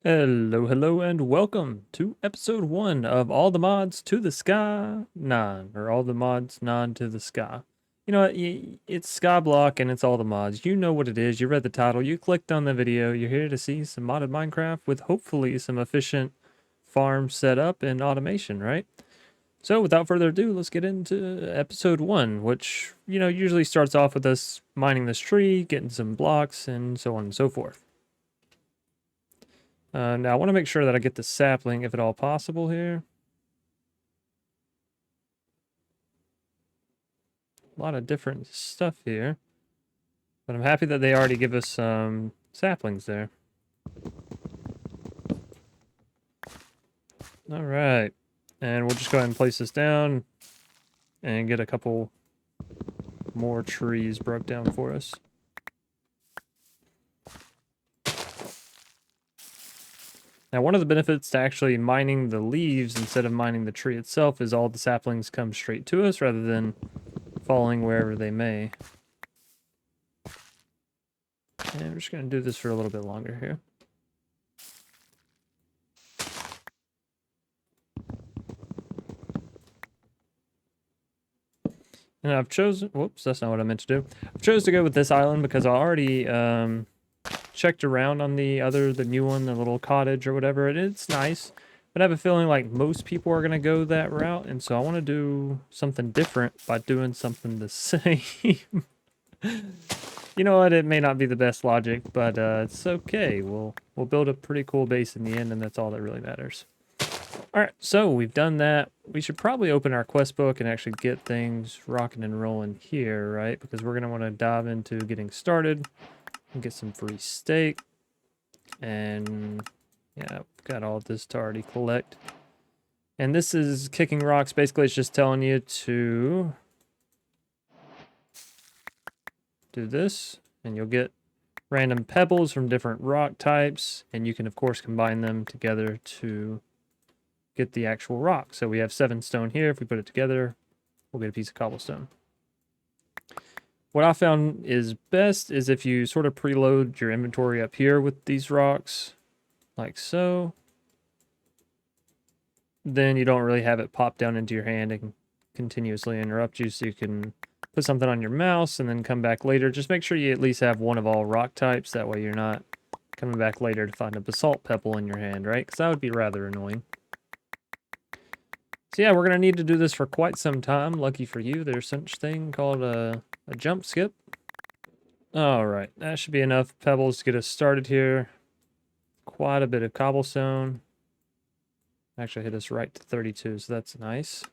Hello, and welcome to episode 1 of All the Mods to the Sky 9, or All the Mods 9 to the Sky. You know what, it's Skyblock and it's all the mods. You know what it is, you read the title, you clicked on the video, you're here to see some modded Minecraft with hopefully some efficient farm setup and automation, right? So without further ado, let's get into episode 1, which, usually starts off with us mining this tree, getting some blocks, and so on and so forth. Now I want to make sure that I get the sapling if at all possible here. A lot of different stuff here. But I'm happy that they already give us some saplings there. Alright. And we'll just go ahead and place this down and get a couple more trees broke down for us. Now, one of the benefits to actually mining the leaves instead of mining the tree itself is all the saplings come straight to us rather than falling wherever they may. And I'm just going to do this for a little bit longer here. And I've chosen, whoops, that's not what I meant to do. I've chosen to go with this island because I already checked around on the new one, the little cottage or whatever. It's nice, but I have a feeling like most people are going to go that route. And so I want to do something different by doing something the same. You know what? It may not be the best logic, but it's okay. We'll build a pretty cool base in the end, and that's all that really matters. All right, so we've done that. We should probably open our quest book and actually get things rocking and rolling here, right? Because we're going to want to dive into getting started and get some free steak. And yeah, we've got all this to already collect. And this is kicking rocks. Basically, it's just telling you to do this, and you'll get random pebbles from different rock types. And you can, of course, combine them together to get the actual rock. So we have 7 stone here. If we put it together, we'll get a piece of cobblestone. What I found is best is if you sort of preload your inventory up here with these rocks, like so. Then you don't really have it pop down into your hand and continuously interrupt you, so you can put something on your mouse and then come back later. Just make sure you at least have one of all rock types. That way you're not coming back later to find a basalt pebble in your hand, right? Because that would be rather annoying. So yeah, we're going to need to do this for quite some time. Lucky for you, there's such thing called a jump skip. Alright, that should be enough pebbles to get us started here. Quite a bit of cobblestone. Actually hit us right to 32, so that's nice.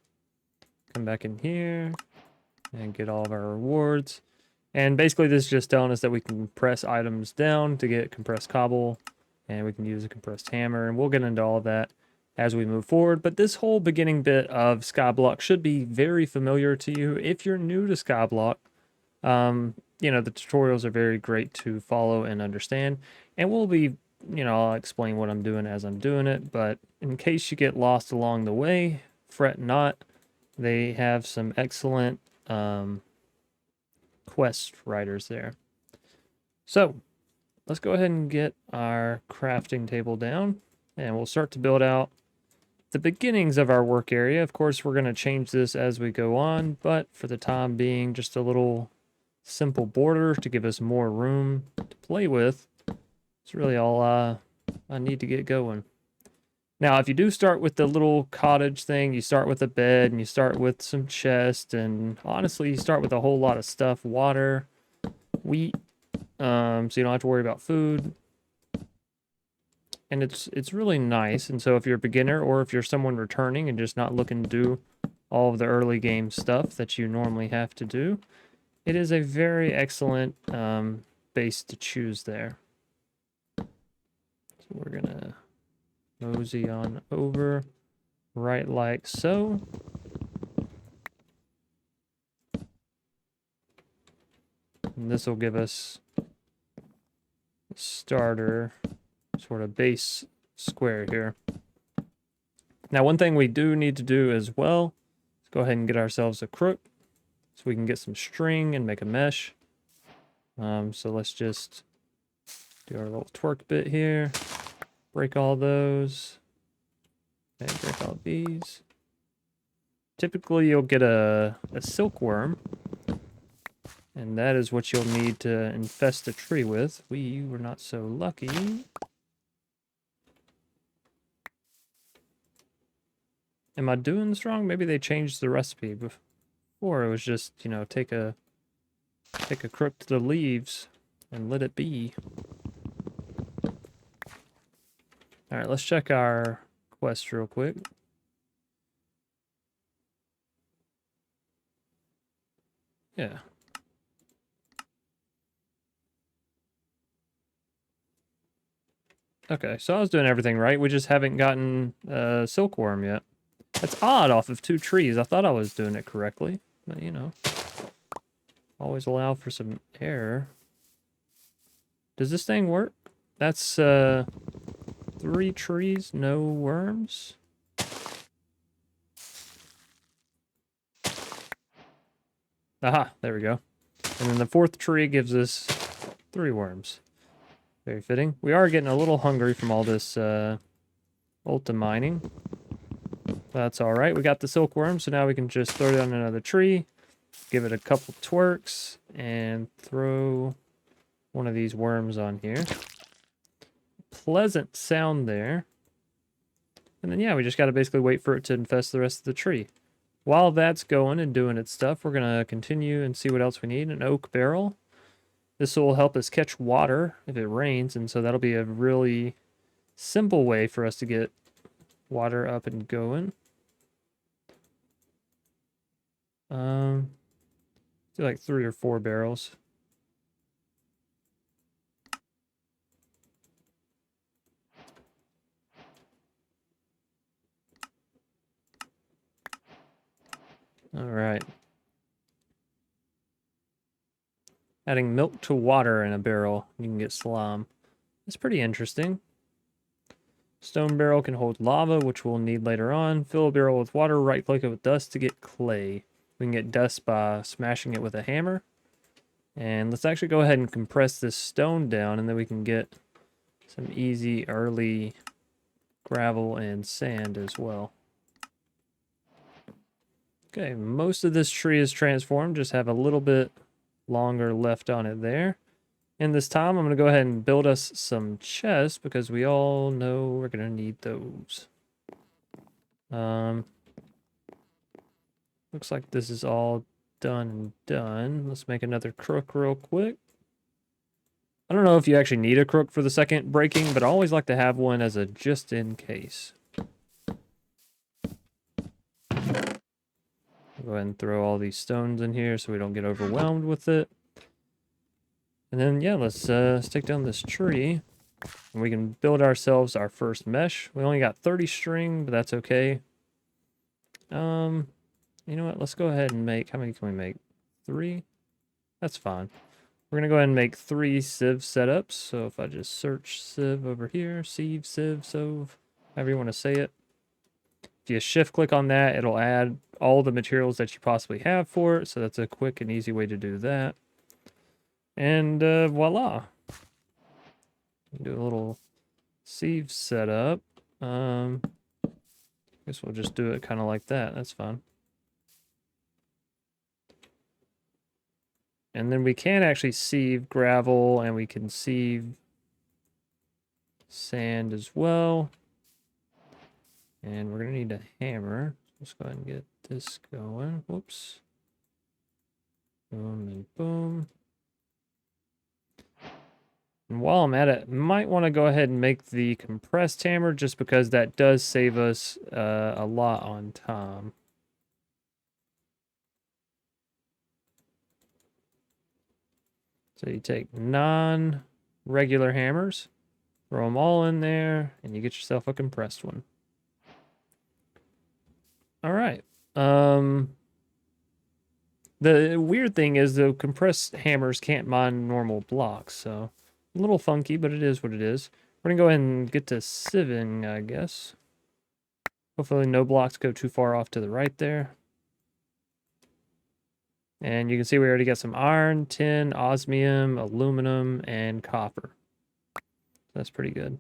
Come back in here and get all of our rewards. And basically this is just telling us that we can press items down to get compressed cobble, and we can use a compressed hammer, and we'll get into all of that as we move forward. But this whole beginning bit of Skyblock should be very familiar to you. If you're new to Skyblock, you know, the tutorials are very great to follow and understand. And we'll be, I'll explain what I'm doing as I'm doing it. But in case you get lost along the way, fret not. They have some excellent quest writers there. So let's go ahead and get our crafting table down, and we'll start to build out the beginnings of our work area. Of course, we're going to change this as we go on, but for the time being, just a little simple border to give us more room to play with. It's really all I need to get going. Now, if you do start with the little cottage thing, you start with a bed and you start with some chest, and honestly, you start with a whole lot of stuff, water, wheat, so you don't have to worry about food. And it's really nice. And so if you're a beginner or if you're someone returning and just not looking to do all of the early game stuff that you normally have to do, it is a very excellent base to choose there. So we're gonna mosey on over right like so. And this will give us a starter sort of base square here. Now, one thing we do need to do as well is go ahead and get ourselves a crook so we can get some string and make a mesh. So let's just do our little twerk bit here. break all those. Okay, break all these. Typically, you'll get a silkworm, and that is what you'll need to infest a tree with. We were not so lucky. Am I doing this wrong? Maybe they changed the recipe. Before it was just, you know, take a crook to the leaves and let it be. All right, let's check our quest real quick. Yeah. Okay, so I was doing everything right. We just haven't gotten silkworm yet. That's odd off of 2 trees. I thought I was doing it correctly. But, you know, always allow for some error. Does this thing work? That's 3 trees, no worms. Aha, there we go. And then the 4th tree gives us 3 worms. Very fitting. We are getting a little hungry from all this ultra mining. That's all right. We got the silkworm, so now we can just throw it on another tree, give it a couple twerks, and throw one of these worms on here. Pleasant sound there. And then, yeah, we just got to basically wait for it to infest the rest of the tree. While that's going and doing its stuff, we're going to continue and see what else we need. An oak barrel. This will help us catch water if it rains, and so that'll be a really simple way for us to get water up and going. Do like 3 or 4 barrels. All right. Adding milk to water in a barrel, you can get slime. It's pretty interesting. Stone barrel can hold lava, which we'll need later on. Fill a barrel with water, right-click it with dust to get clay. We can get dust by smashing it with a hammer. And let's actually go ahead and compress this stone down, and then we can get some easy early gravel and sand as well. Okay, most of this tree is transformed, just have a little bit longer left on it there. And this time I'm going to go ahead and build us some chests because we all know we're going to need those. Looks like this is all done and done. Let's make another crook real quick. I don't know if you actually need a crook for the second breaking, but I always like to have one as a just in case. Go ahead and throw all these stones in here so we don't get overwhelmed with it. And then, yeah, let's take down this tree. And we can build ourselves our first mesh. We only got 30 string, but that's okay. You know what? Let's go ahead and make... How many can we make? 3? That's fine. We're going to go ahead and make 3 sieve setups. So if I just search sieve over here, sieve, sove, however you want to say it. If you shift-click on that, it'll add all the materials that you possibly have for it. So that's a quick and easy way to do that. And voila. Do a little sieve setup. Guess we'll just do it kind of like that. That's fine. And then we can actually sieve gravel, and we can sieve sand as well. And we're going to need a hammer. Let's go ahead and get this going. Whoops. Boom and boom. And while I'm at it, might want to go ahead and make the compressed hammer just because that does save us a lot on time. So you take non-regular hammers, throw them all in there, and you get yourself a compressed one. All right. The weird thing is the compressed hammers can't mine normal blocks, so a little funky, but it is what it is. We're going to go ahead and get to sieving, I guess. Hopefully no blocks go too far off to the right there. And you can see we already got some iron, tin, osmium, aluminum, and copper. That's pretty good.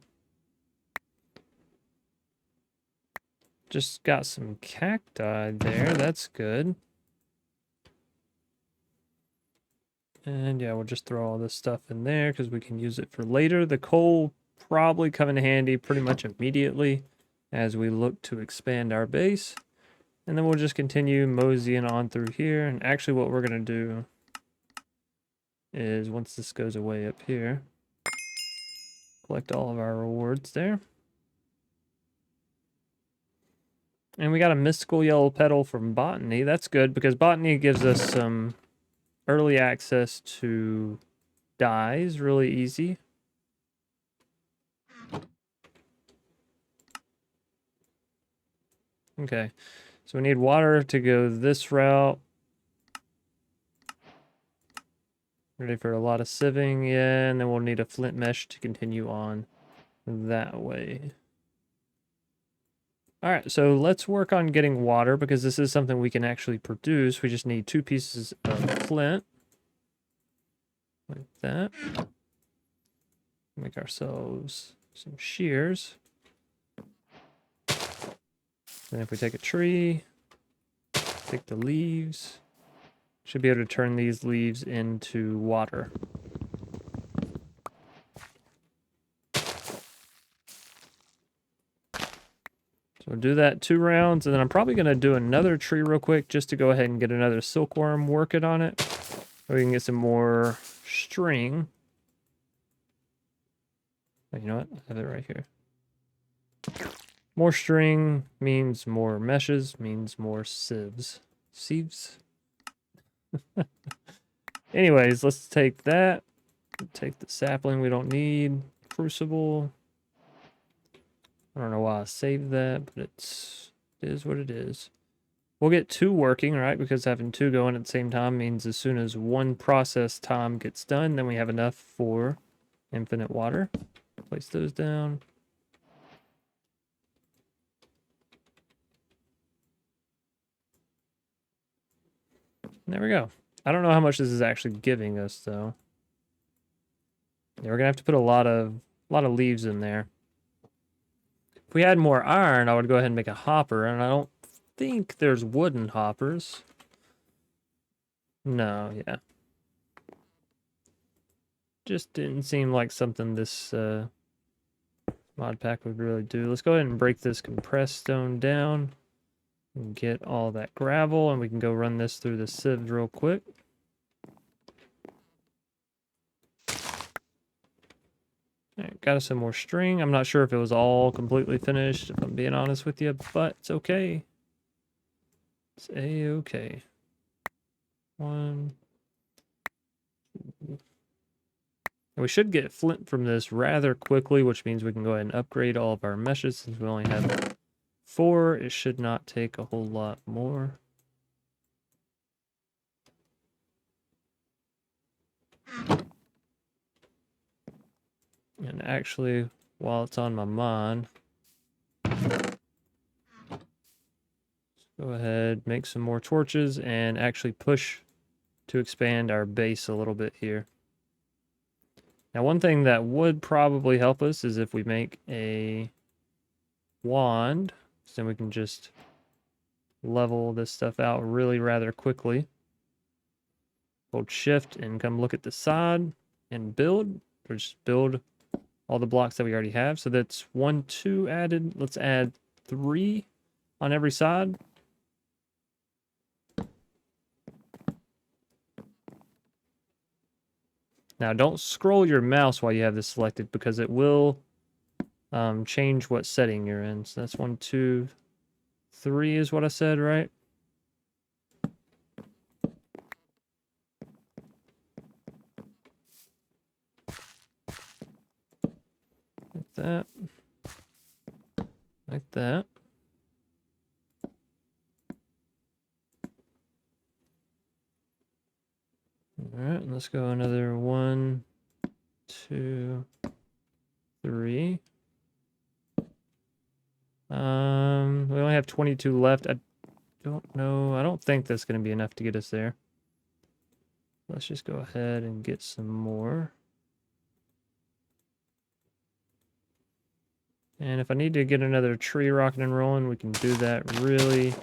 Just got some cacti there. That's good. And yeah, we'll just throw all this stuff in there because we can use it for later. The coal probably come in handy pretty much immediately as we look to expand our base. And then we'll just continue moseying on through here. And actually what we're going to do is once this goes away up here, collect all of our rewards there. And we got a mystical yellow petal from botany. That's good because botany gives us some early access to dyes really easy. Okay, so we need water to go this route. Ready for a lot of sieving, yeah, and then we'll need a flint mesh to continue on that way. All right, so let's work on getting water because this is something we can actually produce. We just need 2 pieces of flint. Like that. Make ourselves some shears. Then if we take a tree, take the leaves, should be able to turn these leaves into water. So we'll do that 2 rounds, and then I'm probably going to do another tree real quick just to go ahead and get another silkworm working on it. So we can get some more string. Oh, you know what? I have it right here. More string means more meshes, means more sieves. Sieves? Anyways, let's take that. Take the sapling we don't need. Crucible. I don't know why I saved that, but it is what it is. We'll get 2 working, right? Because having 2 going at the same time means as soon as 1 process time gets done, then we have enough for infinite water. Place those down. There we go. I don't know how much this is actually giving us, though. Yeah, we're gonna have to put a lot of leaves in there. If we had more iron, I would go ahead and make a hopper, and I don't think there's wooden hoppers. No, yeah. Just didn't seem like something this mod pack would really do. Let's go ahead and break this compressed stone down and get all that gravel, and we can go run this through the sieve real quick. Alright, got us some more string. I'm not sure if it was all completely finished, if I'm being honest with you, but it's okay. It's a-okay. 1. And we should get flint from this rather quickly, which means we can go ahead and upgrade all of our meshes since we only have 4. It should not take a whole lot more. And actually, while it's on my mind, let's go ahead, make some more torches, and actually push to expand our base a little bit here. Now, one thing that would probably help us is if we make a wand, so then we can just level this stuff out really rather quickly. Hold shift and come look at the side and build, or just build all the blocks that we already have. So that's 1, 2 added. Let's add 3 on every side. Now don't scroll your mouse while you have this selected because it will change what setting you're in. So that's 1, 2, 3 is what I said, right? Like that. Like that. All right, let's go another 1, 2, 3. We only have 22 left. I don't know. I don't think that's going to be enough to get us there. Let's just go ahead and get some more. And if I need to get another tree rocking and rolling, we can do that really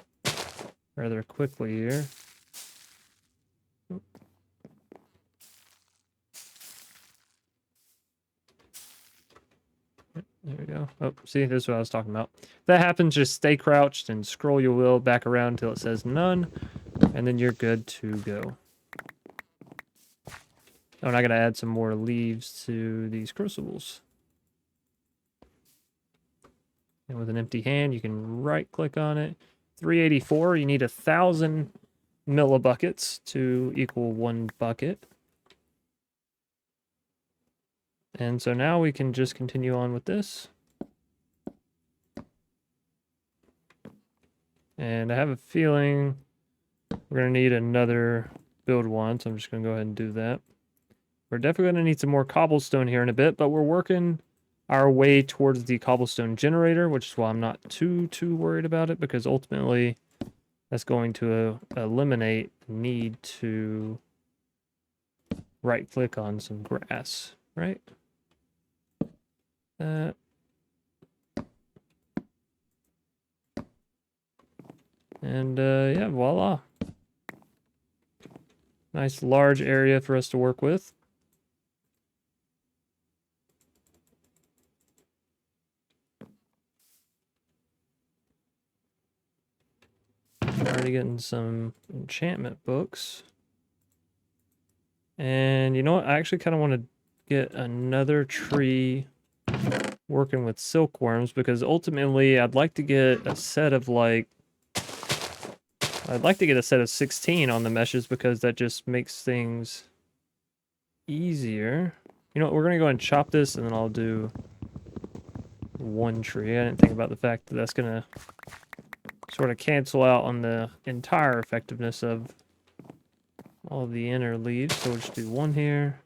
rather quickly here. There we go. Oh, see, this is what I was talking about. If that happens, just stay crouched and scroll your wheel back around until it says none, and then you're good to go. Oh, and I gotta add some more leaves to these crucibles. And with an empty hand, you can right-click on it. 384, you need 1,000 millibuckets to equal 1 bucket. And so now we can just continue on with this. And I have a feeling we're going to need another build one, so I'm just going to go ahead and do that. We're definitely going to need some more cobblestone here in a bit, but we're working our way towards the cobblestone generator, which is why I'm not too worried about it, because ultimately that's going to eliminate the need to right-click on some grass, right? And yeah, voila. Nice large area for us to work with. Already getting some enchantment books. And you know what? I actually kind of want to get another tree working with silkworms, because ultimately I'd like to get a set of like... I'd like to get a set of 16 on the meshes, because that just makes things easier. You know what? We're going to go and chop this, and then I'll do one tree. I didn't think about the fact that that's going to sort of cancel out on the entire effectiveness of all the inner leaves. So we'll just do one here.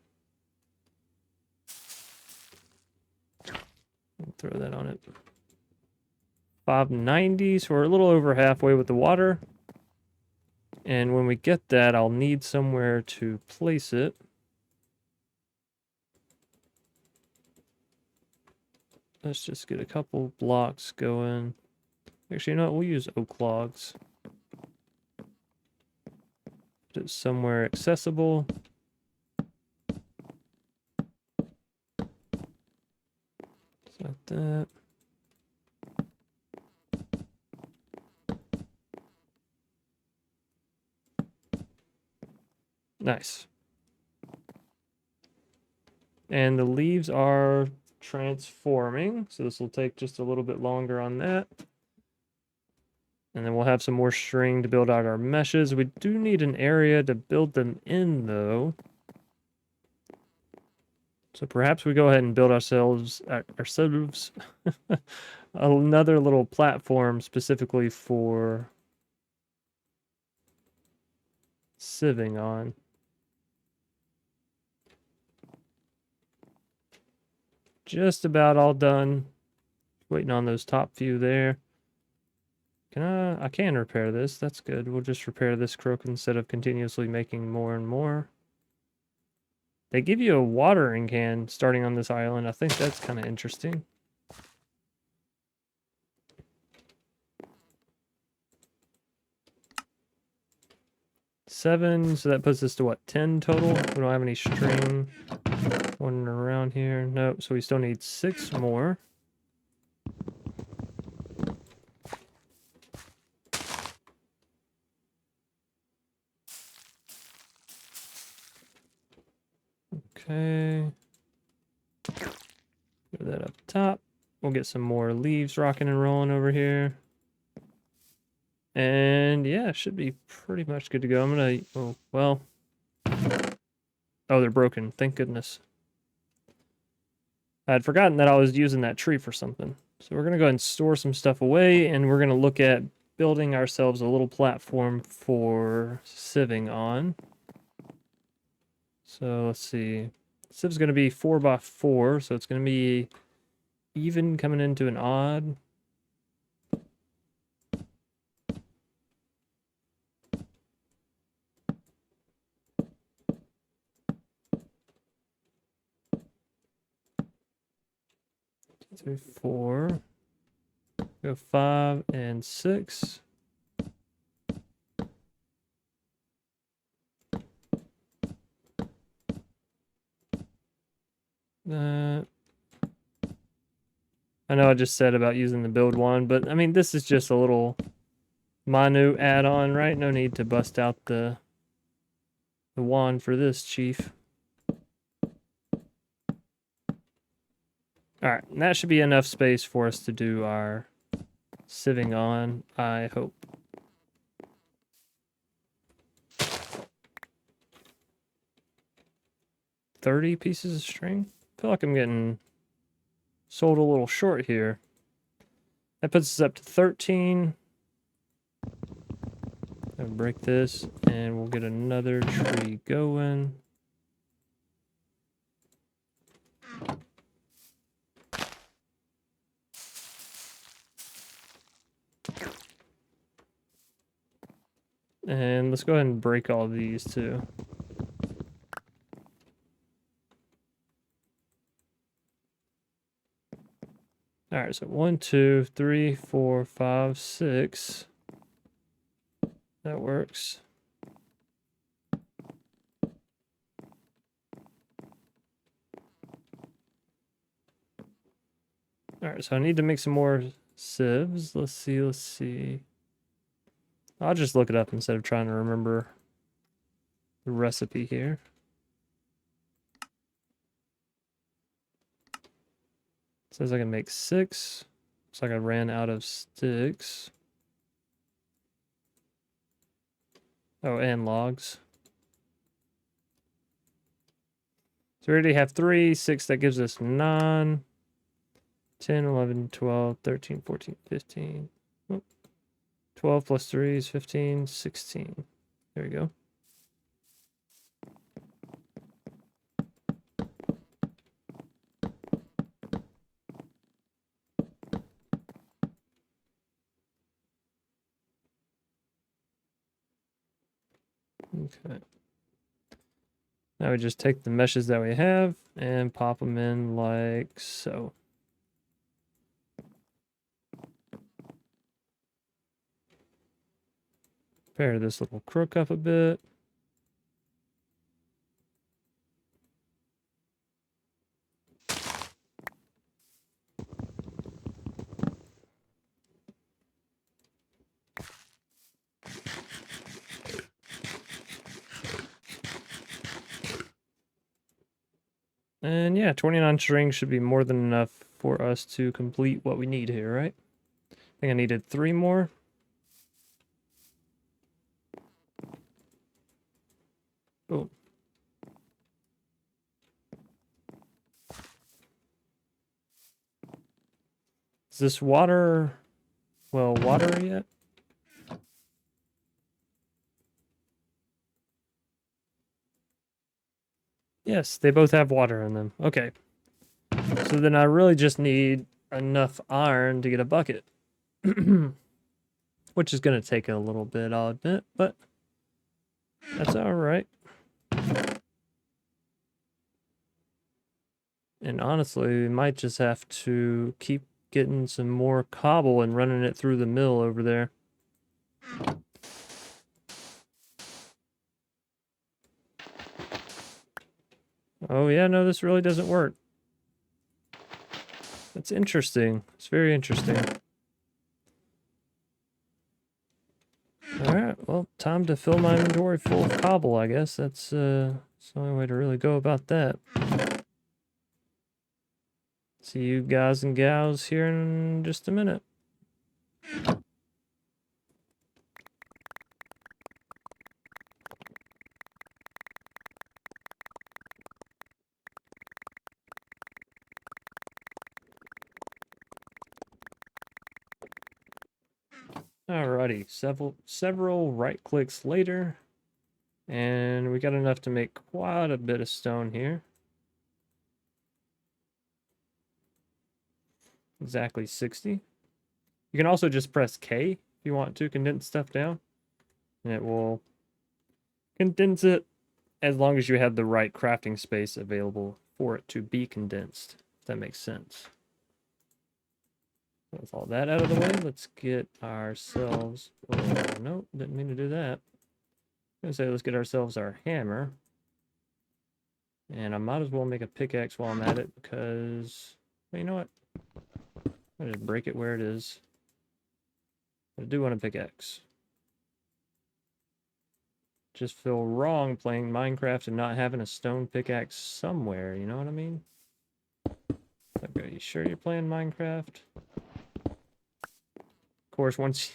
Throw that on it. 590, so we're a little over halfway with the water. And when we get that, I'll need somewhere to place it. Let's just get a couple blocks going. Actually, you know what? We'll use oak logs. Put it somewhere accessible. Just like that. Nice. And the leaves are transforming, so this will take just a little bit longer on that. And then we'll have some more string to build out our meshes. We do need an area to build them in, though. So perhaps we go ahead and build ourselves another little platform specifically for sieving on. Just about all done. Waiting on those top few there. I can repair this. That's good. We'll just repair this crook instead of continuously making more and more. They give you a watering can starting on this island. I think that's kind of interesting. Seven, so that puts us to what, 10 total? We don't have any string wandering around here. Nope, so we still need 6 more. Okay. Put that up top. We'll get some more leaves rocking and rolling over here. And yeah, should be pretty much good to go. I'm gonna, oh, well. Oh, they're broken. Thank goodness. I had forgotten that I was using that tree for something. So we're gonna go ahead and store some stuff away, and we're gonna look at building ourselves a little platform for sieving on. So let's see. Siev's gonna be 4x4, so it's gonna be even coming into an odd. 3, 4. Go 5 and 6. I know I just said about using the build one, but I mean, this is just a little minute add-on, right? No need to bust out the wand for this, Chief. Alright, that should be enough space for us to do our sieving on, I hope. $30 pieces of string? I feel like I'm getting sold a little short here. That puts us up to 13. I'll break this and we'll get another tree going. And let's go ahead and break all these too. All right, so 1, 2, 3, 4, 5, 6. That works. All right, so I need to make some more sieves. Let's see. I'll just look it up instead of trying to remember the recipe here. It says I can make 6. Looks like I ran out of sticks. Oh, and logs. So we already have 3, 6, that gives us 9, 10, 11, 12, 13, 14, 15. Oh, 12 plus 3 is 15, 16. There we go. Okay. Now we just take the meshes that we have and pop them in like so. Pair this little crook up a bit. And yeah, 29 string should be more than enough for us to complete what we need here, right? I think I needed 3 more. Oh. Is this water, well, water yet? Yes, they both have water in them. Okay. So then I really just need enough iron to get a bucket. Which is going to take a little bit, I'll admit, but that's all right. And honestly, we might just have to keep getting some more cobble and running it through the mill over there. Oh yeah, no, this really doesn't work. That's interesting. It's very interesting. Alright, well, time to fill my inventory full of cobble, I guess. That's the only way to really go about that. See you guys and gals here in just a minute. Alrighty, several right clicks later, and we got enough to make quite a bit of stone here. Exactly 60. You can also just press K if you want to condense stuff down, and it will condense it as long as you have the right crafting space available for it to be condensed, if that makes sense. With all that out of the way, let's get ourselves... Oh, no, didn't mean to do that. I was gonna say, let's get ourselves our hammer. And I might as well make a pickaxe while I'm at it, because... Well, you know what? I'll just break it where it is. I do want a pickaxe. Just feel wrong playing Minecraft and not having a stone pickaxe somewhere, you know what I mean? Okay, you sure you're playing Minecraft? Of course, once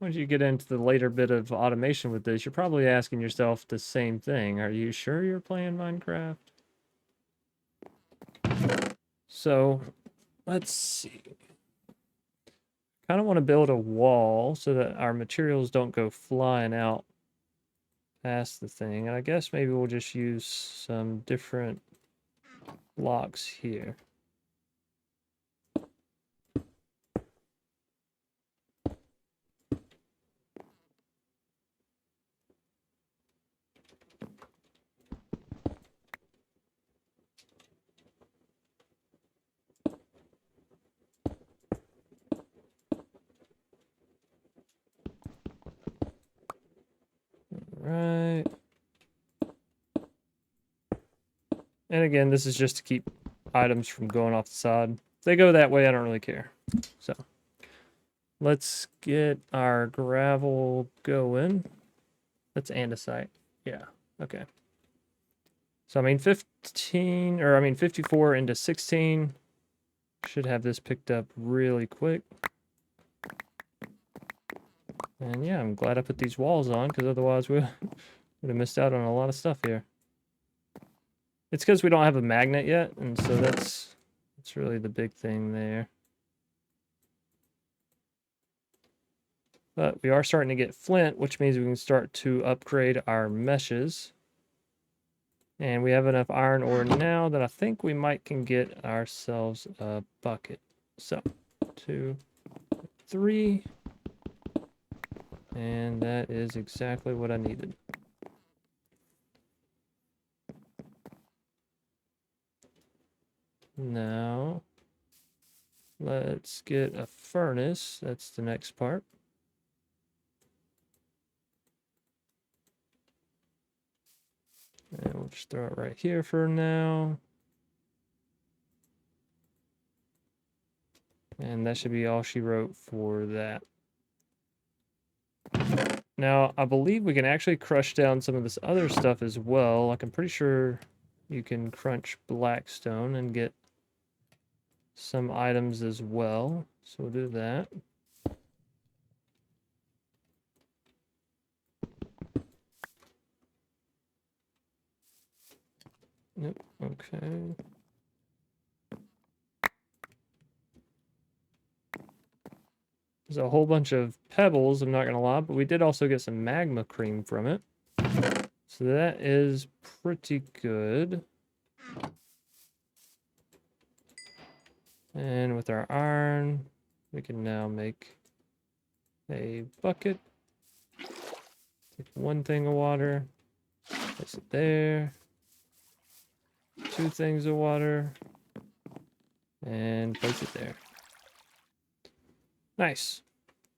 you get into the later bit of automation with this, you're probably asking yourself the same thing. Are you sure you're playing Minecraft? So, let's see. Kind of want to build a wall so that our materials don't go flying out past the thing. And I guess maybe we'll just use some different blocks here. Right. And again, this is just to keep items from going off the side. If they go that way, I don't really care. So, let's get our gravel going. That's andesite. Yeah, okay. So, I mean, 54 into 16. Should have this picked up really quick. And yeah, I'm glad I put these walls on, because otherwise we would have missed out on a lot of stuff here. It's because we don't have a magnet yet, and so that's really the big thing there. But we are starting to get flint, which means we can start to upgrade our meshes. And we have enough iron ore now that I think we might can get ourselves a bucket. So, 2, 3. And that is exactly what I needed. Now, let's get a furnace. That's the next part. And we'll just throw it right here for now. And that should be all she wrote for that. Now, I believe we can actually crush down some of this other stuff as well. Like, I'm pretty sure you can crunch blackstone and get some items as well. So we'll do that. Yep, okay. There's a whole bunch of pebbles, I'm not going to lie, but we did also get some magma cream from it. So that is pretty good. And with our iron, we can now make a bucket. Take 1 thing of water, place it there. 2 things of water, and place it there. Nice.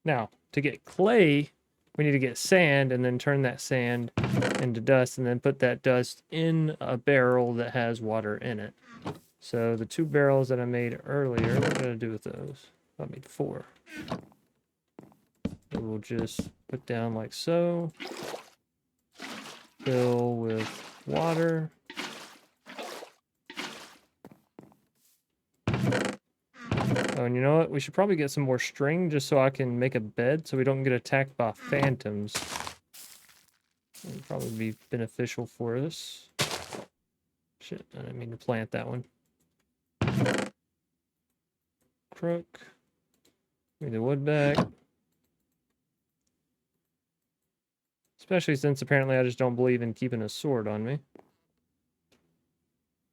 Now, to get clay, we need to get sand and then turn that sand into dust and then put that dust in a barrel that has water in it. So the 2 barrels that I made earlier, what did I do with those? I made 4. We'll just put down like so. Fill with water. Oh, and you know what? We should probably get some more string just so I can make a bed so we don't get attacked by phantoms. That would probably be beneficial for us. Shit, I didn't mean to plant that one. Crook. Give me the wood back. Especially since apparently I just don't believe in keeping a sword on me.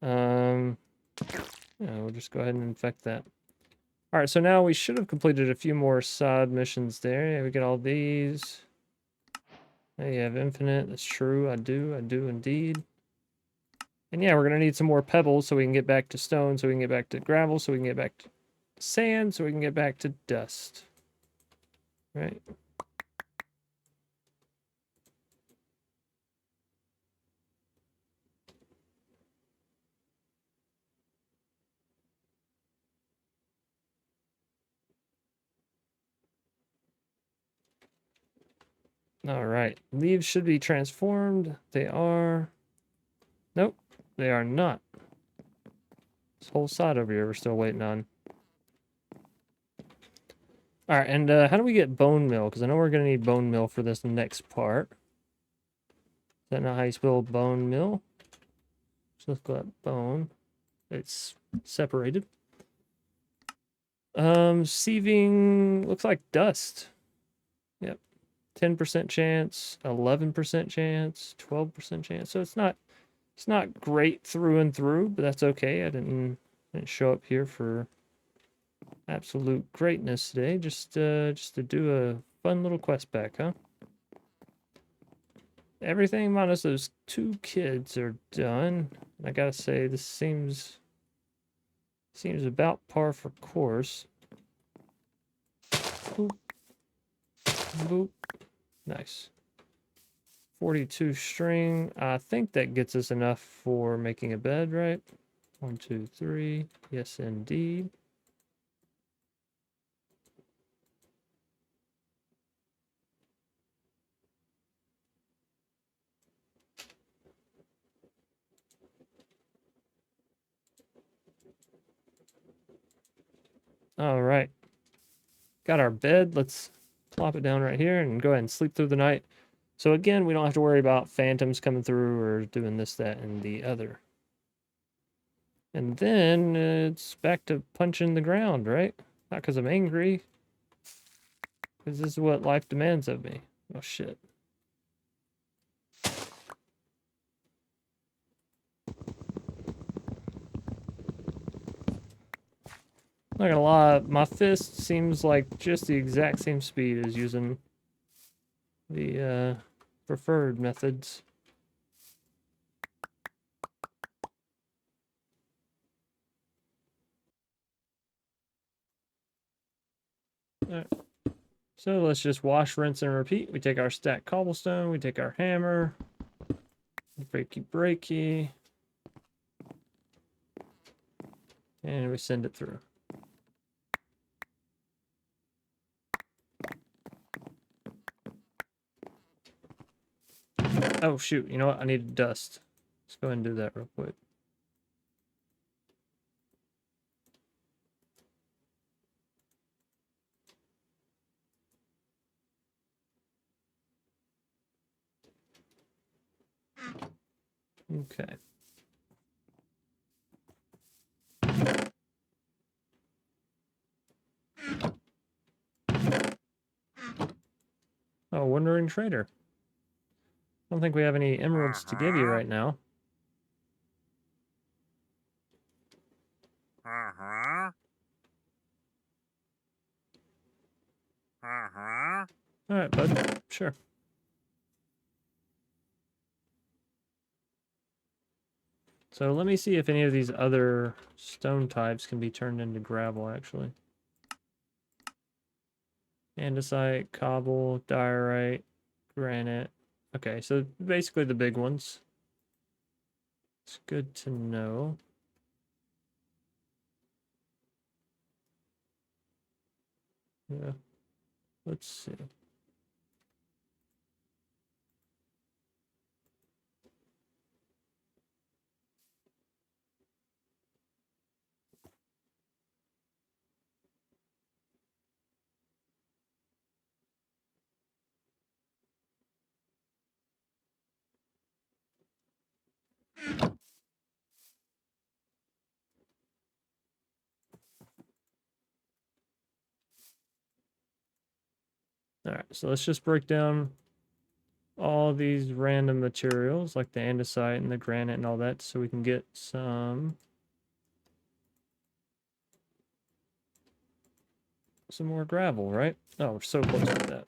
Yeah, we'll just go ahead and infect that. Alright, so now we should have completed a few more side missions there. Yeah, we get all these. Hey, you have infinite. That's true. I do indeed. And yeah, we're going to need some more pebbles so we can get back to stone, so we can get back to gravel, so we can get back to sand so we can get back to dust. Right? All right. Leaves should be transformed. They are. Nope, they are not. This whole side over here we're still waiting on. All right, and how do we get bone meal? Because I know we're going to need bone meal for this next part. Is that not how you spell bone meal? So let's go at bone. It's separated. Sieving looks like dust. Yep. 10% chance, 11% chance, 12% chance. So it's not great through and through, but that's okay. I didn't show up here for absolute greatness today. Just to do a fun little quest back, huh? Everything minus those 2 kids are done. I gotta say, this seems about par for course. Boop. Boop. Nice. 42 string. I think that gets us enough for making a bed, right? 1, 2, 3. Yes, indeed. All right. Got our bed. Let's plop it down right here and go ahead and sleep through the night. So again, we don't have to worry about phantoms coming through or doing this, that, and the other. And then it's back to punching the ground, right? Not because I'm angry. Because this is what life demands of me. Oh, shit. Not gonna lie, my fist seems like just the exact same speed as using the preferred methods. Alright. So let's just wash, rinse, and repeat. We take our stacked cobblestone, we take our hammer, breaky, and we send it through. Oh shoot, you know what? I need dust. Let's go ahead and do that real quick. Okay. Oh, wandering trader. I don't think we have any emeralds to give you right now. Alright, bud. Sure. So let me see if any of these other stone types can be turned into gravel, actually. Andesite, cobble, diorite, granite. Okay, so basically the big ones. It's good to know. Yeah. Let's see. Alright, so let's just break down all these random materials like the andesite and the granite and all that so we can get some more gravel, right? Oh, we're so close to that.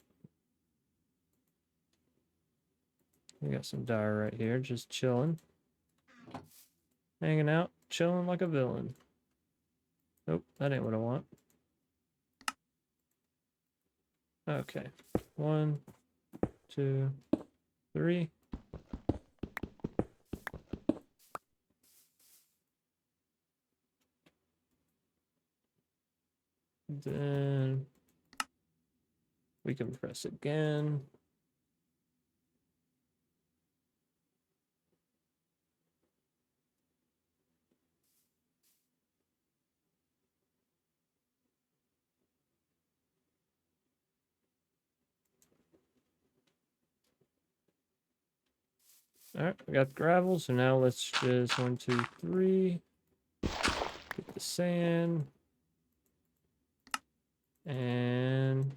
We got some diorite here, just chilling. Hanging out, chilling like a villain. Nope, that ain't what I want. Okay. 1, 2, 3. Then we can press again. All right, we got the gravel, so now let's just 1, 2, 3. Get the sand. And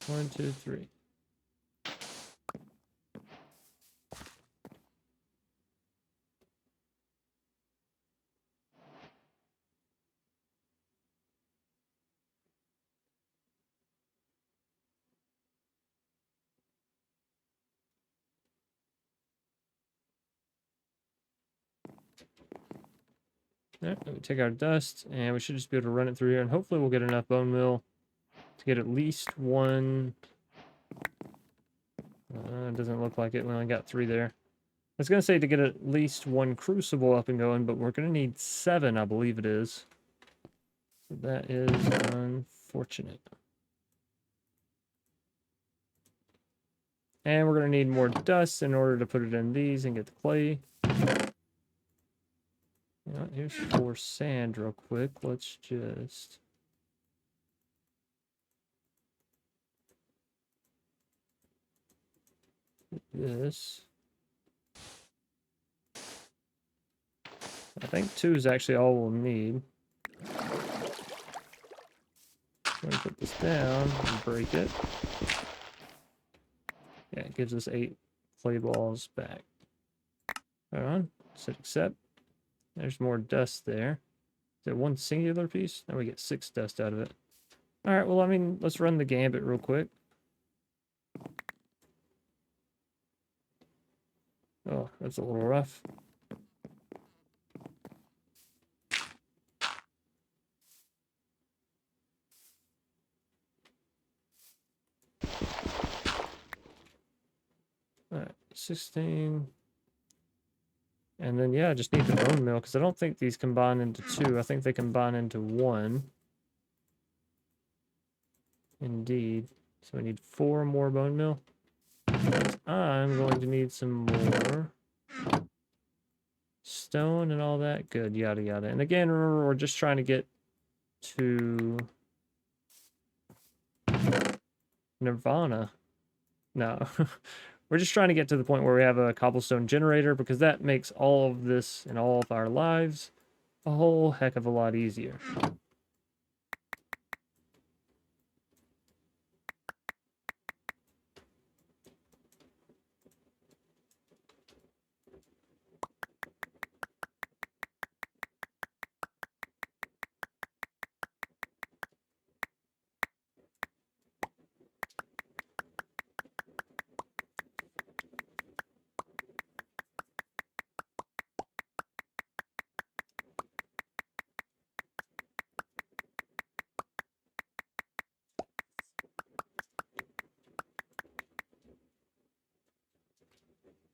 1, 2, 3. All right, we take our dust, and we should just be able to run it through here, and hopefully we'll get enough bone meal to get at least one. It doesn't look like it. We only got 3 there. I was going to say to get at least 1 crucible up and going, but we're going to need 7, I believe it is. So that is unfortunate. And we're going to need more dust in order to put it in these and get the clay. You know, here's 4 sand real quick. Let's just... this. I think 2 is actually all we'll need. Let me put this down and break it. Yeah, it gives us 8 clay balls back. Hold on, set accept. There's more dust there. Is it 1 singular piece? Now we get 6 dust out of it. Alright, well, I mean, let's run the gambit real quick. Oh, that's a little rough. Alright, 16. And then, yeah, I just need the bone meal, because I don't think these combine into 2. I think they combine into 1. Indeed. So we need 4 more bone meal. I'm going to need some more stone and all that. Good, yada yada. And again, remember, we're just trying to get to Nirvana. No. We're just trying to get to the point where we have a cobblestone generator, because that makes all of this and all of our lives a whole heck of a lot easier.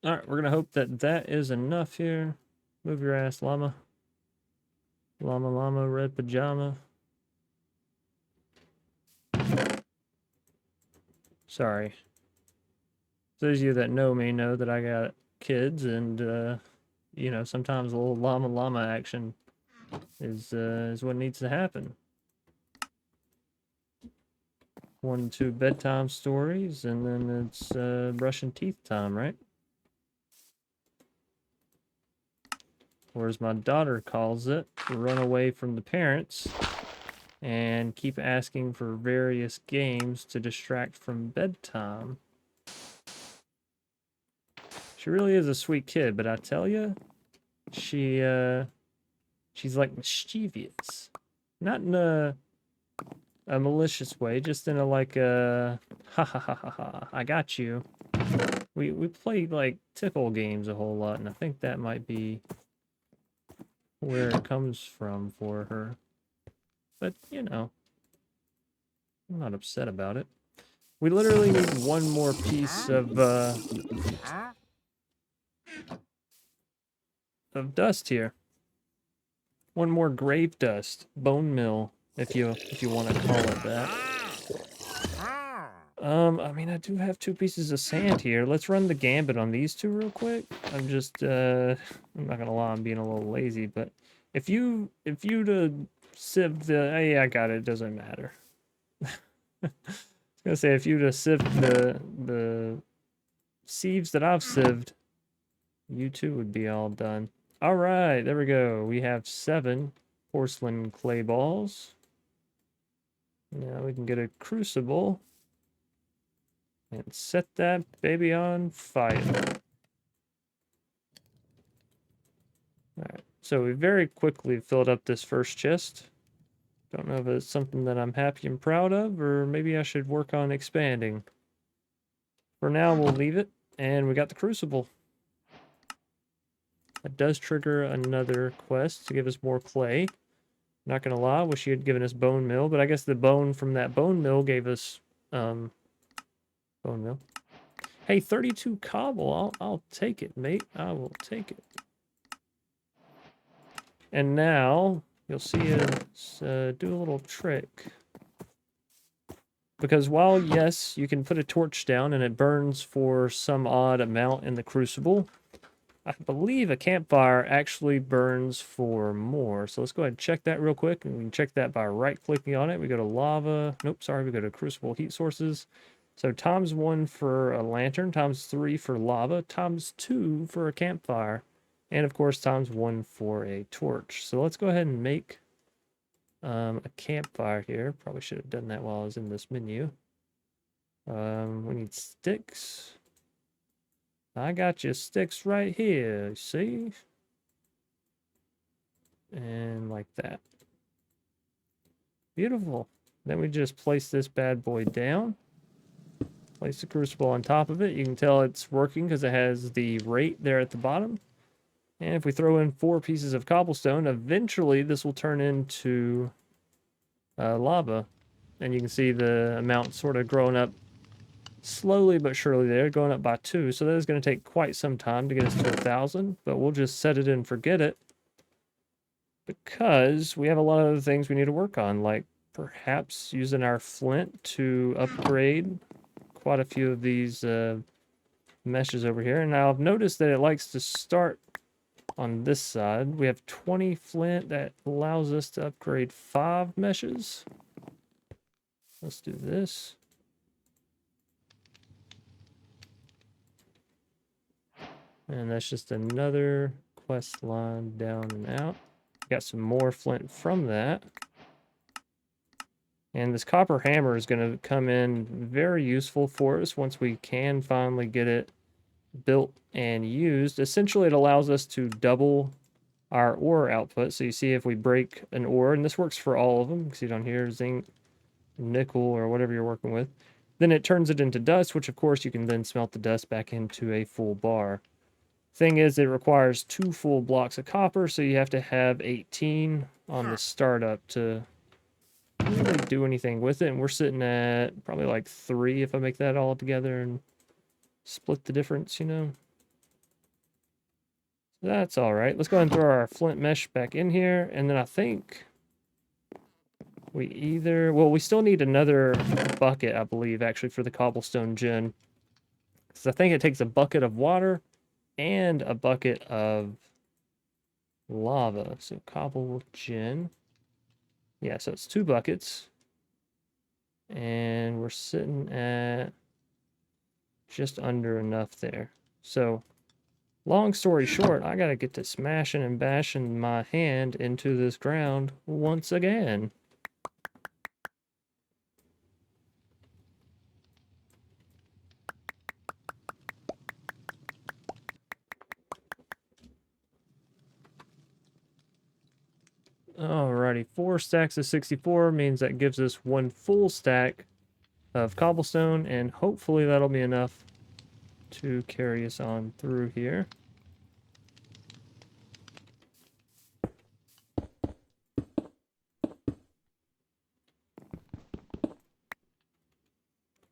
Alright, we're going to hope that that is enough here. Move your ass, llama. Llama, llama, red pajama. Sorry. Those of you that know me know that I got kids, and, you know, sometimes a little llama, llama action is what needs to happen. 1, 2 bedtime stories, and then it's brushing teeth time, right? Or as my daughter calls it, run away from the parents and keep asking for various games to distract from bedtime. She really is a sweet kid, but I tell you, she's like mischievous. Not in a malicious way, just in a like ha ha ha ha ha, I got you. We play like tickle games a whole lot, and I think that might be where it comes from for her. But, you know, I'm not upset about it. We literally need one more piece of dust here. One more grave dust, bone mill, if you want to call it that. I mean, I do have 2 pieces of sand here. Let's run the gambit on these 2 real quick. I'm just, I'm not gonna lie, I'm being a little lazy, but if you to sieve the, oh yeah, I got it. It doesn't matter. I was gonna say if you to sieve the sieves that I've sieved, you too would be all done. All right, there we go. We have 7 porcelain clay balls. Now we can get a crucible and set that baby on fire. All right, so we very quickly filled up this first chest. Don't know if it's something that I'm happy and proud of, or maybe I should work on expanding. For now, we'll leave it, and we got the crucible. That does trigger another quest to give us more clay. Not gonna lie, wish you had given us bone mill, but I guess the bone from that bone mill gave us bone mill. Hey, 32 cobble. I'll take it, mate. I will take it. And now you'll see us do a little trick. Because while, yes, you can put a torch down and it burns for some odd amount in the crucible, I believe a campfire actually burns for more. So let's go ahead and check that real quick. And we can check that by right-clicking on it. We go to lava. Nope, sorry, we go to crucible heat sources. So ×1 for a lantern, ×3 for lava, ×2 for a campfire, and of course ×1 for a torch. So let's go ahead and make a campfire here. Probably should have done that while I was in this menu. We need sticks. I got your sticks right here, see? And like that. Beautiful. Then we just place this bad boy down. Place the crucible on top of it. You can tell it's working because it has the rate there at the bottom. And if we throw in 4 pieces of cobblestone, eventually this will turn into lava. And you can see the amount sort of growing up slowly but surely there, going up by 2. So that is going to take quite some time to get us to 1,000. But we'll just set it and forget it. Because we have a lot of other things we need to work on, like perhaps using our flint to upgrade quite a few of these meshes over here. And now I've noticed that it likes to start on this side. We have 20 flint that allows us to upgrade 5 meshes. Let's do this. And that's just another quest line down and out. Got some more flint from that. And this copper hammer is going to come in very useful for us once we can finally get it built and used. Essentially, it allows us to double our ore output. So you see if we break an ore, and this works for all of them, you see down here, zinc, nickel, or whatever you're working with, then it turns it into dust, which of course you can then smelt the dust back into a full bar. Thing is, it requires 2 full blocks of copper, so you have to have 18 on the startup to really do anything with it. And we're sitting at probably like 3 if I make that all together and split the difference, you know. That's all right. Let's go ahead and throw our flint mesh back in here. And then I think we either... Well, we still need another bucket, I believe, actually, for the cobblestone gen. Because I think it takes a bucket of water and a bucket of lava. So cobble gen. Yeah, so it's 2 buckets. And we're sitting at just under enough there. So, long story short, I gotta get to smashing and bashing my hand into this ground once again. Alrighty, 4 stacks of 64 means that gives us 1 full stack of cobblestone, and hopefully that'll be enough to carry us on through here.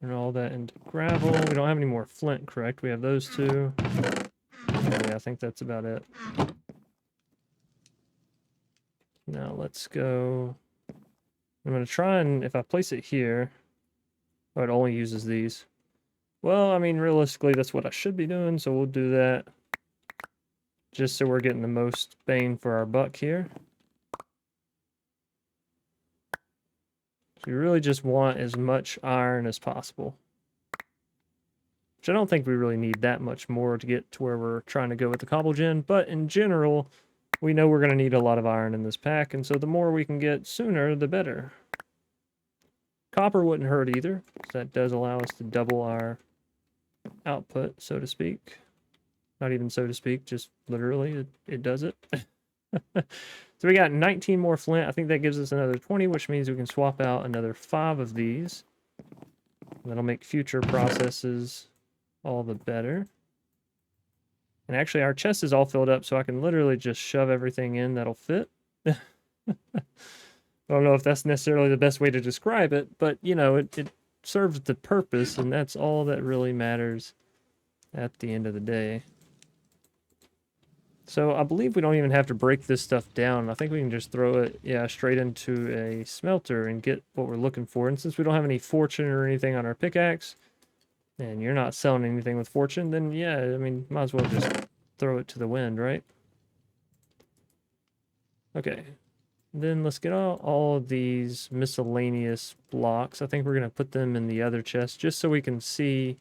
And all that into gravel. We don't have any more flint, correct? We have those two. Yeah, I think that's about it. Now let's go. I'm going to try and, if I place it here, oh, it only uses these. Well, I mean, realistically, that's what I should be doing, so we'll do that. Just so we're getting the most bang for our buck here. So we really just want as much iron as possible. Which I don't think we really need that much more to get to where we're trying to go with the cobble gen, but in general, we know we're going to need a lot of iron in this pack, and so the more we can get sooner, the better. Copper wouldn't hurt either, so that does allow us to double our output, so to speak. Not even so to speak, just literally, it does it. So we got 19 more flint. I think that gives us another 20, which means we can swap out another 5 of these. That'll make future processes all the better. And actually, our chest is all filled up, so I can literally just shove everything in that'll fit. I don't know if that's necessarily the best way to describe it, but, you know, it serves the purpose, and that's all that really matters at the end of the day. So I believe we don't even have to break this stuff down. I think we can just throw it, yeah, straight into a smelter and get what we're looking for. And since we don't have any fortune or anything on our pickaxe, and you're not selling anything with fortune, then yeah, I mean, might as well just throw it to the wind, right? Okay. Then let's get all of these miscellaneous blocks. I think we're going to put them in the other chest just so we can see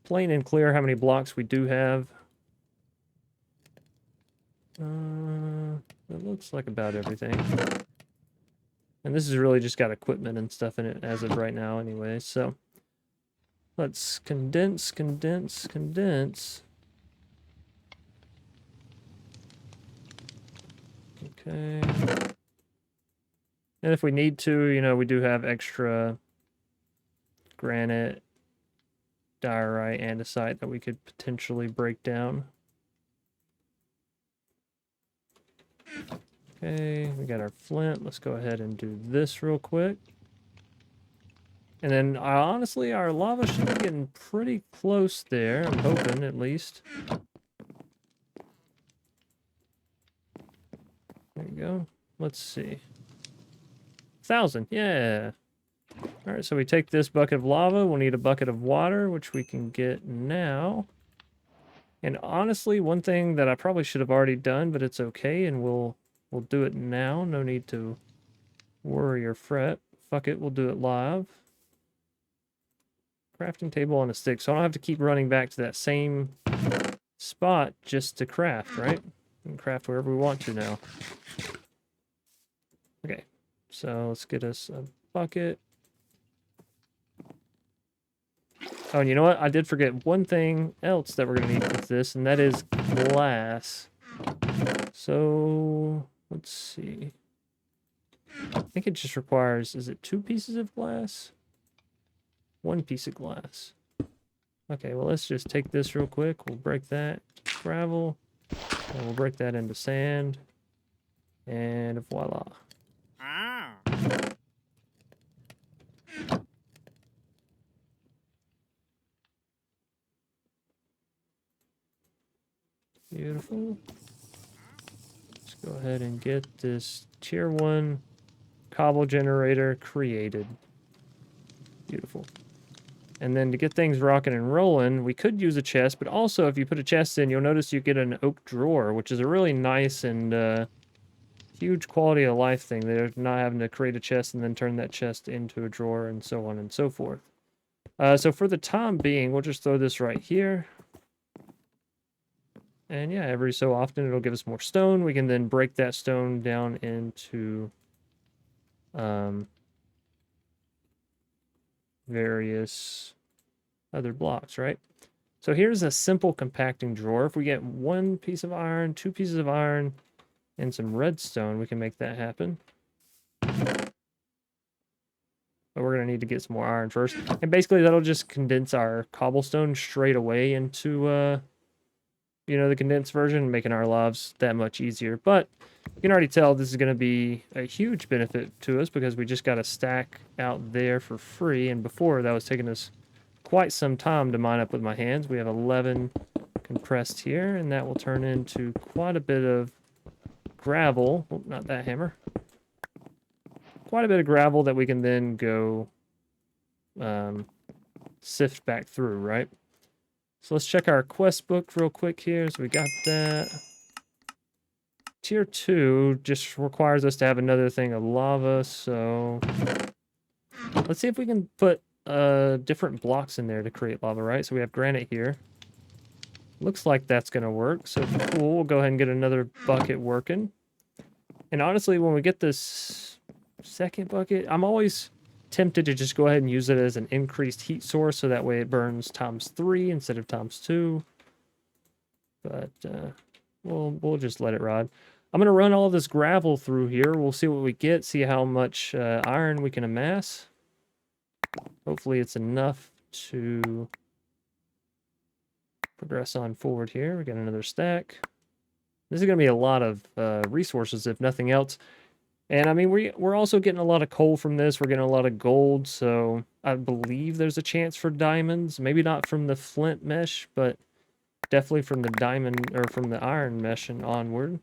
plain and clear how many blocks we do have. It looks like about everything. And this has really just got equipment and stuff in it as of right now anyway, so let's condense. Okay. And if we need to, you know, we do have extra granite, diorite, andesite that we could potentially break down. Okay, we got our flint. Let's go ahead and do this real quick. And then, honestly, our lava should be getting pretty close there. I'm hoping, at least. There you go. Let's see. 1,000, yeah. Alright, so we take this bucket of lava. We'll need a bucket of water, which we can get now. And honestly, one thing that I probably should have already done, but it's okay, and we'll do it now. No need to worry or fret. Fuck it, we'll do it live. Crafting table on a stick, so I don't have to keep running back to that same spot just to craft, right? We can craft wherever we want to now. Okay, so let's get us a bucket. Oh, and you know what? I did forget one thing else that we're going to need with this, and that is glass. So, let's see. I think it just requires, is it 2 pieces of glass? 1 piece of glass. Okay, well, let's just take this real quick. We'll break that gravel, and we'll break that into sand, and voila. Beautiful. Let's go ahead and get this tier 1 cobble generator created. Beautiful. And then to get things rocking and rolling, we could use a chest, but also if you put a chest in, you'll notice you get an oak drawer, which is a really nice and huge quality of life thing. They're not having to create a chest and then turn that chest into a drawer and so on and so forth. So for the time being, we'll just throw this right here. And yeah, every so often it'll give us more stone. We can then break that stone down into various other blocks, right? So here's a simple compacting drawer. If we get 1 piece of iron, 2 pieces of iron, and some redstone, we can make that happen. But we're going to need to get some more iron first. And basically that'll just condense our cobblestone straight away into, you know, the condensed version, making our lives that much easier. But You can already tell this is going to be a huge benefit to us because we just got a stack out there for free, and before that was taking us quite some time to mine up with my hands. We have 11 compressed here, and that will turn into quite a bit of gravel. Oh, not that hammer. Quite a bit of gravel that we can then go sift back through, right? So let's check our quest book real quick here. So we got that. Tier 2 just requires us to have another thing of lava, so let's see if we can put different blocks in there to create lava, right? So we have granite here. Looks like that's going to work, so cool. We'll go ahead and get another bucket working. And honestly, when we get this second bucket, I'm always tempted to just go ahead and use it as an increased heat source, so that way it burns ×3 instead of ×2. But we'll just let it ride. I'm going to run all this gravel through here. We'll see what we get, see how much iron we can amass. Hopefully it's enough to progress on forward here. We got another stack. This is going to be a lot of resources, if nothing else. And I mean, we're also getting a lot of coal from this. We're getting a lot of gold, so I believe there's a chance for diamonds. Maybe not from the flint mesh, but definitely from the diamond, or from the iron mesh and onward.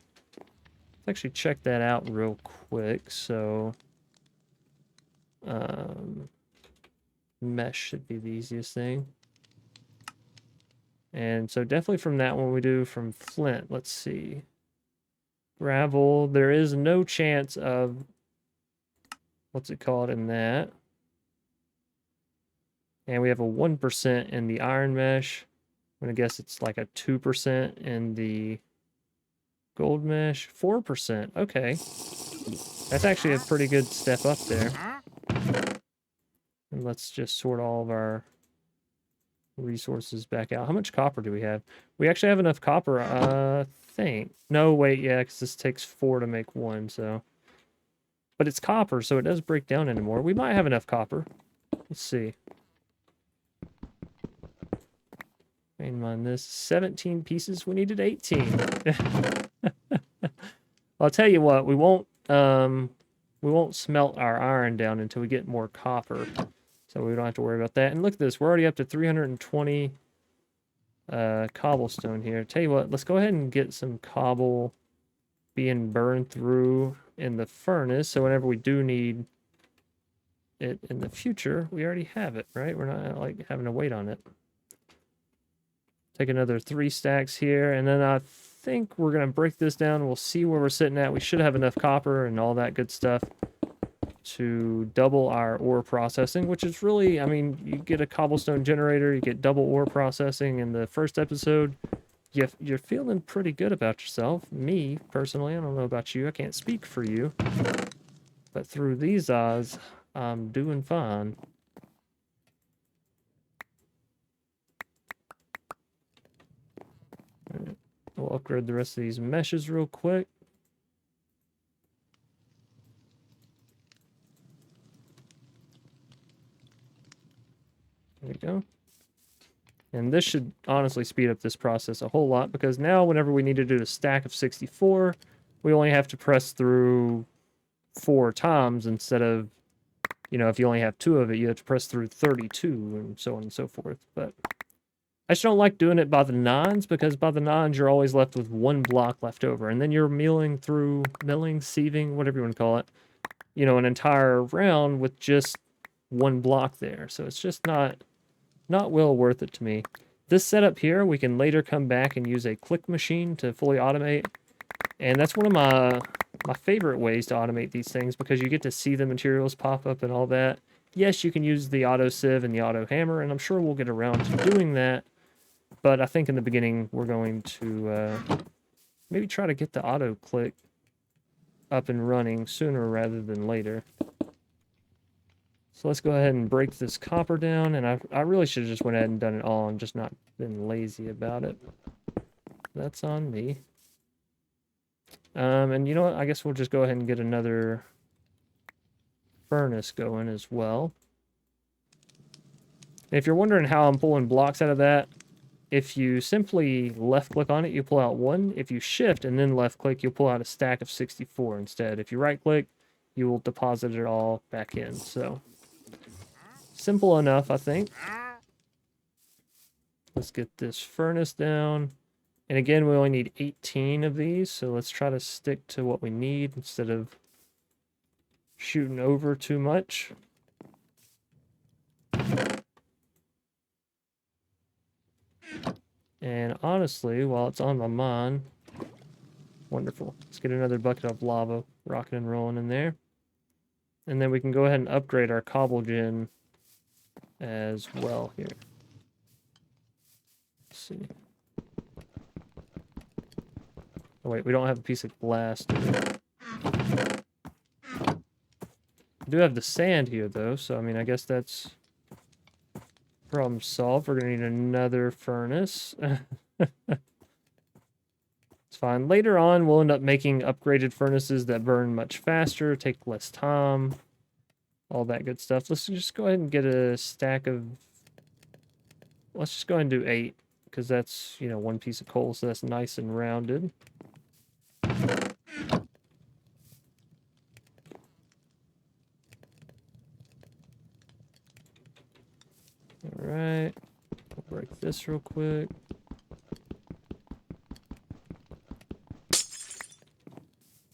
Let's actually check that out real quick. So, mesh should be the easiest thing. And so definitely from that one we do from flint. Let's see. Gravel, there is no chance of, what's it called in that? And we have a 1% in the iron mesh. I'm going to guess it's like a 2% in the gold mesh. 4%. Okay. That's actually a pretty good step up there. And let's just sort all of our resources back out. How much copper do we have? We actually have enough copper, I think. No, wait, yeah, because this takes 4 to make 1, so. But it's copper, so it doesn't break down anymore. We might have enough copper. Let's see. Main mine this. 17 pieces. We needed 18. I'll tell you what, we won't smelt our iron down until we get more copper. So we don't have to worry about that. And look at this, we're already up to 320 cobblestone here. Tell you what, let's go ahead and get some cobble being burned through in the furnace. So whenever we do need it in the future, we already have it, right? We're not like having to wait on it. Take another 3 stacks here, and then I think we're going to break this down. We'll see where we're sitting at. We should have enough copper and all that good stuff to double our ore processing, which is really, I mean, you get a cobblestone generator, you get double ore processing in the first episode. You're feeling pretty good about yourself. Me, personally, I don't know about you. I can't speak for you. But through these eyes, I'm doing fine. We'll upgrade the rest of these meshes real quick. There we go. And this should honestly speed up this process a whole lot, because now whenever we need to do a stack of 64, we only have to press through 4 times instead of, you know, if you only have 2 of it, you have to press through 32 and so on and so forth. But I just don't like doing it by the 9s, because by the 9s you're always left with 1 block left over, and then you're milling, sieving, whatever you want to call it, you know, an entire round with just 1 block there. So it's just not well worth it to me. This setup here, we can later come back and use a click machine to fully automate, and that's one of my favorite ways to automate these things, because you get to see the materials pop up and all that. Yes, you can use the auto sieve and the auto hammer, and I'm sure we'll get around to doing that. But I think in the beginning, we're going to maybe try to get the auto click up and running sooner rather than later. So let's go ahead and break this copper down. And I really should have just went ahead and done it all and just not been lazy about it. That's on me. And you know what? I guess we'll just go ahead and get another furnace going as well. And if you're wondering how I'm pulling blocks out of that, if you simply left click on it, you pull out 1. If you shift and then left click, you'll pull out a stack of 64 instead. If you right click, you will deposit it all back in. So simple enough, I think. Let's get this furnace down. And again, we only need 18 of these, so let's try to stick to what we need instead of shooting over too much. And honestly, while it's on my mind, wonderful. Let's get another bucket of lava rocking and rolling in there. And then we can go ahead and upgrade our cobble gen as well here. Let's see. Oh wait, we don't have a piece of glass. I do have the sand here though, so I mean, I guess that's problem solved. We're gonna need another furnace. It's fine. Later on, we'll end up making upgraded furnaces that burn much faster, take less time, all that good stuff. Let's just go ahead and get a stack of... Let's just go ahead and do 8, because that's, you know, 1 piece of coal, so that's nice and rounded. Alright. We'll break this real quick.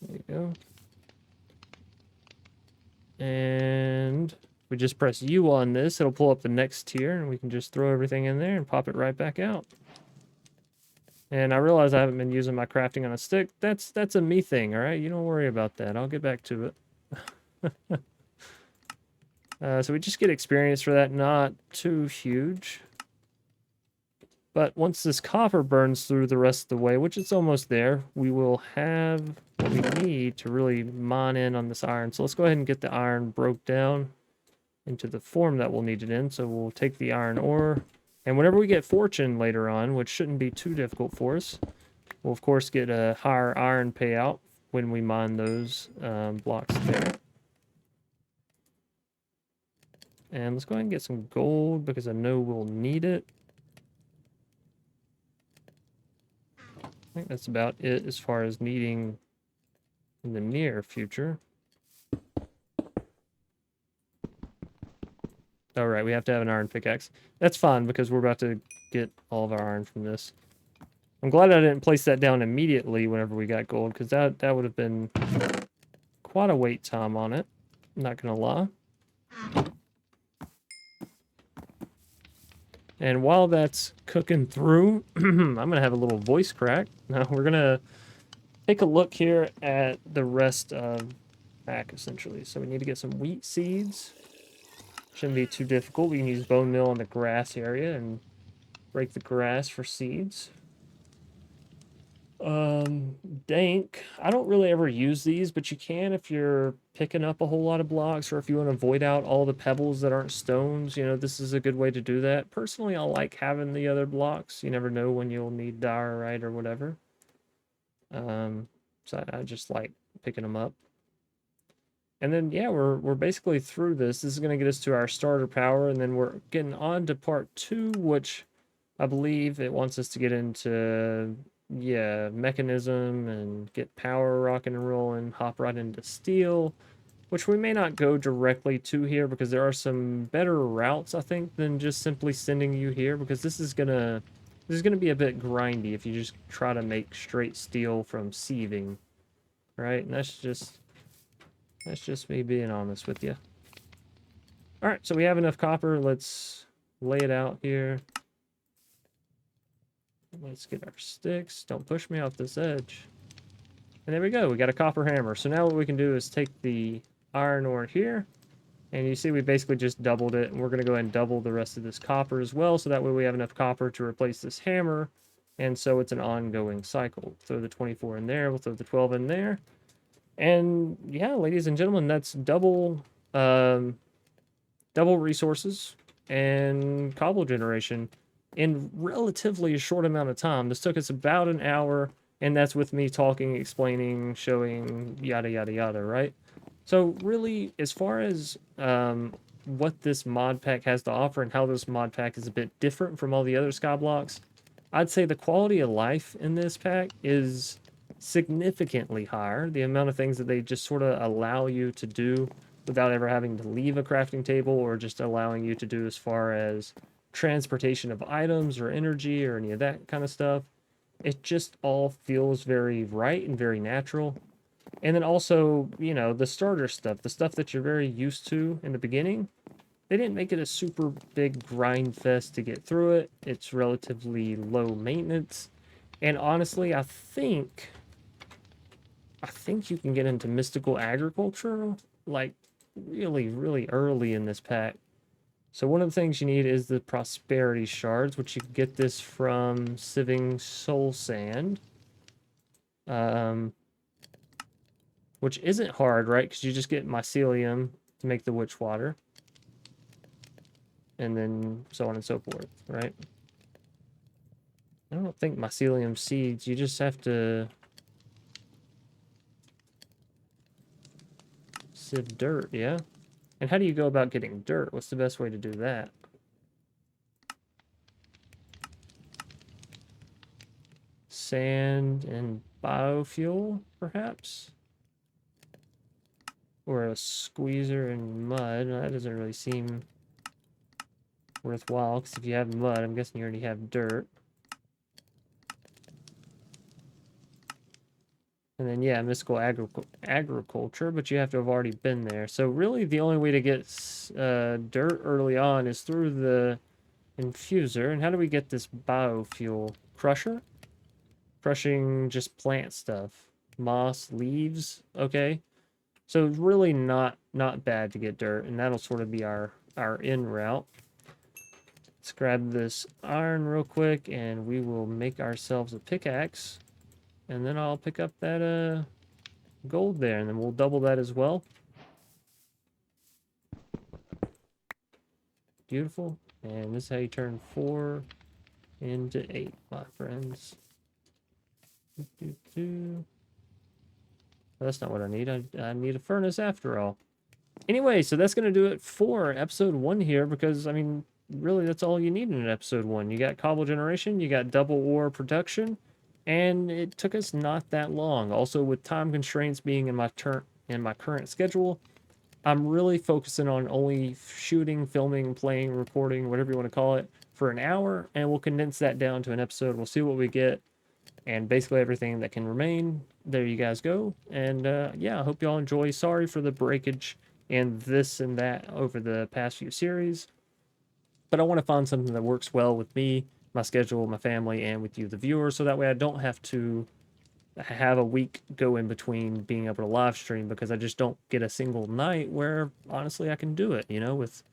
There you go. And we just press U on this, it'll pull up the next tier, and we can just throw everything in there and pop it right back out. And I realize I haven't been using my crafting on a stick. That's a me thing, alright? You don't worry about that. I'll get back to it. So we just get experience for that, not too huge. But once this copper burns through the rest of the way, which it's almost there, we will have what we need to really mine in on this iron. So let's go ahead and get the iron broke down into the form that we'll need it in. So we'll take the iron ore, and whenever we get fortune later on, which shouldn't be too difficult for us, we'll of course get a higher iron payout when we mine those blocks there. And let's go ahead and get some gold because I know we'll need it. I think that's about it as far as needing in the near future. All right, we have to have an iron pickaxe. That's fine because we're about to get all of our iron from this. I'm glad I didn't place that down immediately whenever we got gold, because that would have been quite a wait time on it. I'm not gonna lie. And while that's cooking through, I'm gonna have a little voice crack. Now we're gonna take a look here at the rest of pack essentially. So we need to get some wheat seeds. Shouldn't be too difficult. We can use bone meal in the grass area and break the grass for seeds. Dank. I don't really ever use these, but you can if you're picking up a whole lot of blocks, or if you want to void out all the pebbles that aren't stones. You know, this is a good way to do that. Personally, I like having the other blocks. You never know when you'll need diorite or whatever. So I just like picking them up. And then, yeah, we're basically through this. This is going to get us to our starter power, and then we're getting on to part 2, which I believe it wants us to get into, yeah, mechanism and get power rocking and rolling, hop right into steel, which we may not go directly to here because there are some better routes, I think, than just simply sending you here, because this is gonna be a bit grindy if you just try to make straight steel from sieving, right? And that's just me being honest with you. All right, so we have enough copper. Let's lay it out here. Let's get our sticks. Don't push me off this edge. And there we go. We got a copper hammer. So now what we can do is take the iron ore here. And you see we basically just doubled it. And we're going to go ahead and double the rest of this copper as well. So that way we have enough copper to replace this hammer. And so it's an ongoing cycle. Throw the 24 in there. We'll throw the 12 in there. And yeah, ladies and gentlemen, that's double resources and cobble generation in relatively a short amount of time. This took us about an hour, and that's with me talking, explaining, showing, yada, yada, yada, right? So really, as far as what this mod pack has to offer and how this mod pack is a bit different from all the other Skyblocks, I'd say the quality of life in this pack is significantly higher. The amount of things that they just sort of allow you to do without ever having to leave a crafting table, or just allowing you to do as far as transportation of items or energy or any of that kind of stuff. It just all feels very right and very natural. And then also, you know, the starter stuff, the stuff that you're very used to in the beginning, they didn't make it a super big grind fest to get through it. It's relatively low maintenance. And honestly, I think you can get into mystical agriculture like really, really early in this pack. So one of the things you need is the prosperity shards, which you can get this from sieving soul sand. Which isn't hard, right? Because you just get mycelium to make the witch water. And then so on and so forth, right? I don't think mycelium seeds, you just have to sieve dirt, yeah? And how do you go about getting dirt? What's the best way to do that? Sand and biofuel, perhaps? Or a squeezer and mud. That doesn't really seem worthwhile, because if you have mud, I'm guessing you already have dirt. And then, yeah, mystical agriculture, but you have to have already been there. So really, the only way to get dirt early on is through the infuser. And how do we get this biofuel? Crusher? Crushing just plant stuff. Moss, leaves, okay. So really not bad to get dirt, and that'll sort of be our in route. Let's grab this iron real quick, and we will make ourselves a pickaxe. And then I'll pick up that gold there, and then we'll double that as well. Beautiful. And this is how you turn 4 into 8, my friends. That's not what I need. I need a furnace after all. Anyway, so that's going to do it for episode 1 here, because, I mean, really that's all you need in an episode 1. You got cobble generation, you got double ore production, and it took us not that long. Also, with time constraints being in my current schedule, I'm really focusing on only shooting, filming, playing, recording, whatever you want to call it, for an hour, and we'll condense that down to an episode. We'll see what we get, and basically everything that can remain. There you guys go. And yeah, I hope y'all enjoy. Sorry for the breakage and this and that over the past few series, but I want to find something that works well with me, my schedule, my family, and with you, the viewer, so that way I don't have to have a week go in between being able to live stream, because I just don't get a single night where honestly I can do it, you know, with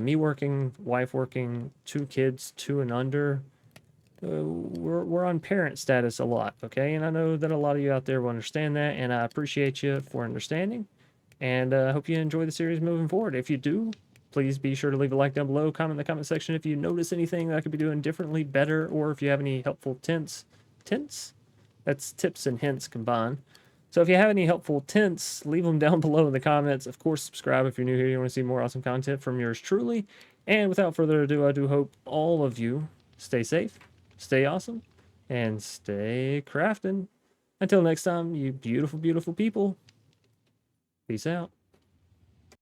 me working, wife working, 2 kids, 2 and under. We're on parent status a lot, okay? And I know that a lot of you out there will understand that, and I appreciate you for understanding. And I hope you enjoy the series moving forward. If you do, please be sure to leave a like down below, comment in the comment section if you notice anything that I could be doing differently, better, or if you have any helpful tints? That's tips and hints combined. So if you have any helpful tints, leave them down below in the comments. Of course, subscribe if you're new here. You want to see more awesome content from yours truly. And without further ado, I do hope all of you stay safe, stay awesome, and stay crafting. Until next time, you beautiful, beautiful people. Peace out.